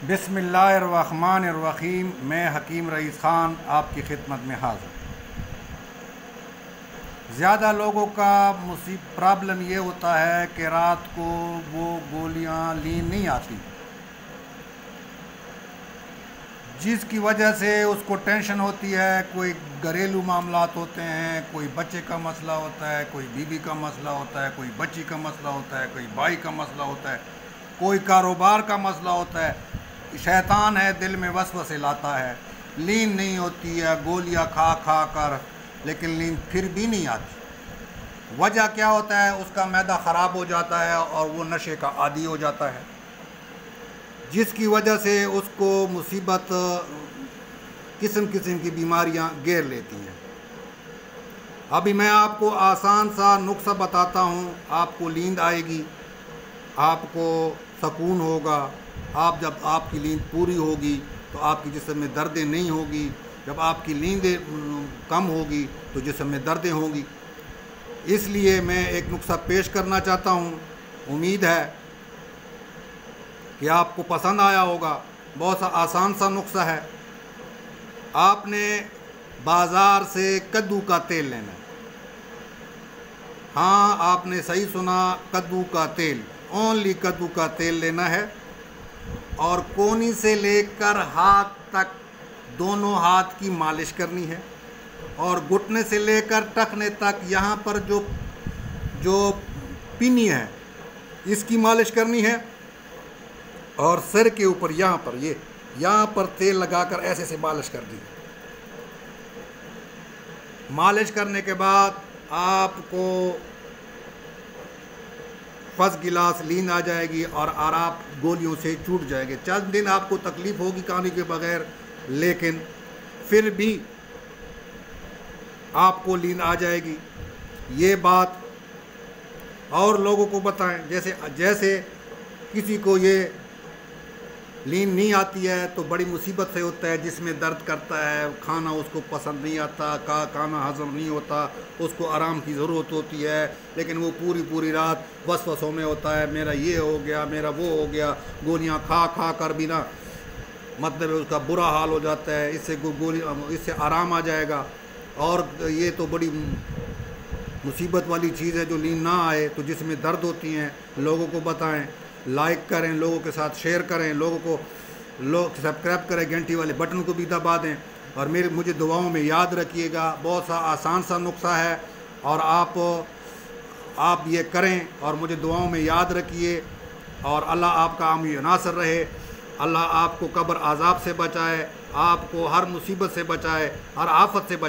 بسم اللہ الرحمن الرحیم۔ میں حکیم رئیس خان آپ کی خدمت میں حاضر۔ زیادہ لوگوں کا پرابلم یہ ہوتا ہے کہ رات کو وہ گولیاں نیند نہیں آتی، جس کی وجہ سے اس کو ٹینشن ہوتی ہے۔ کوئی گھریلو معاملات ہوتے ہیں، کوئی بچے کا مسئلہ ہوتا ہے، کوئی بیوی کا مسئلہ ہوتا ہے، کوئی بچی کا مسئلہ ہوتا ہے، کوئی بھائی کا مسئلہ ہوتا ہے، کوئی کاروبار کا مسئلہ ہوتا ہے۔ شیطان ہے، دل میں وسوسے لاتا ہے، نیند نہیں ہوتی ہے، گولیاں کھا کھا کر، لیکن نیند پھر بھی نہیں آتی۔ وجہ کیا ہوتا ہے؟ اس کا معدہ خراب ہو جاتا ہے اور وہ نشے کا عادی ہو جاتا ہے، جس کی وجہ سے اس کو مصیبت قسم قسم کی بیماریاں گھیر لیتی ہیں۔ ابھی میں آپ کو آسان سا نسخہ بتاتا ہوں، آپ کو نیند آئے گی، آپ کو سکون ہوگا۔ جب آپ کی نیند پوری ہوگی تو آپ کی جسم میں دردیں نہیں ہوگی، جب آپ کی نیند کم ہوگی تو جسم میں دردیں ہوں گی۔ اس لیے میں ایک نسخہ پیش کرنا چاہتا ہوں، امید ہے کہ آپ کو پسند آیا ہوگا۔ بہت سا آسان سا نسخہ ہے۔ آپ نے بازار سے کدو کا تیل لینا ہے۔ ہاں، آپ نے صحیح سنا، کدو کا تیل، اونلی کدو کا تیل لینا ہے، اور کونی سے لے کر ہاتھ تک دونوں ہاتھ کی مالش کرنی ہے، اور گھٹنے سے لے کر ٹخنے تک یہاں پر جو پینی ہے اس کی مالش کرنی ہے، اور سر کے اوپر یہاں پر تیل لگا کر ایسے سے مالش کر دی۔ مالش کرنے کے بعد آپ کو فرسٹ گلاس نیند آ جائے گی اور آپ گولیوں سے چھوٹ جائیں گے۔ چند دن آپ کو تکلیف ہوگی کھانے کے بغیر، لیکن پھر بھی آپ کو نیند آ جائے گی۔ یہ بات اور لوگوں کو بتائیں، جیسے کسی کو یہ نیند نہیں آتی ہے تو بڑی مصیبت سے ہوتا ہے، جس میں درد کرتا ہے، کھانا اس کو پسند نہیں آتا، کھانا ہضم نہیں ہوتا، اس کو آرام کی ضرورت ہوتی ہے، لیکن وہ پوری رات وسوسوں میں ہوتا ہے، میرا یہ ہو گیا، میرا وہ ہو گیا، گولیاں کھا کھا کر بھی نا مطلب اس کا برا حال ہو جاتا ہے۔ اس سے آرام آ جائے گا۔ اور یہ تو بڑی مصیبت والی چیز ہے، جو نیند نہ آئے تو جس میں درد ہوتی ہیں، لوگوں کو بتائیں، لائک کریں، لوگوں کے ساتھ شیئر کریں، سبسکرائب کریں، گھنٹی والے بٹن کو بھی دبا دیں، اور مجھے دعاؤں میں یاد رکھیے گا۔ بہت سا آسان سا نسخہ ہے، اور آپ یہ کریں اور مجھے دعاؤں میں یاد رکھیے، اور اللہ آپ کا عامل ناصر رہے۔ اللہ آپ کو قبر عذاب سے بچائے، آپ کو ہر مصیبت سے بچائے، ہر آفت سے بچائے۔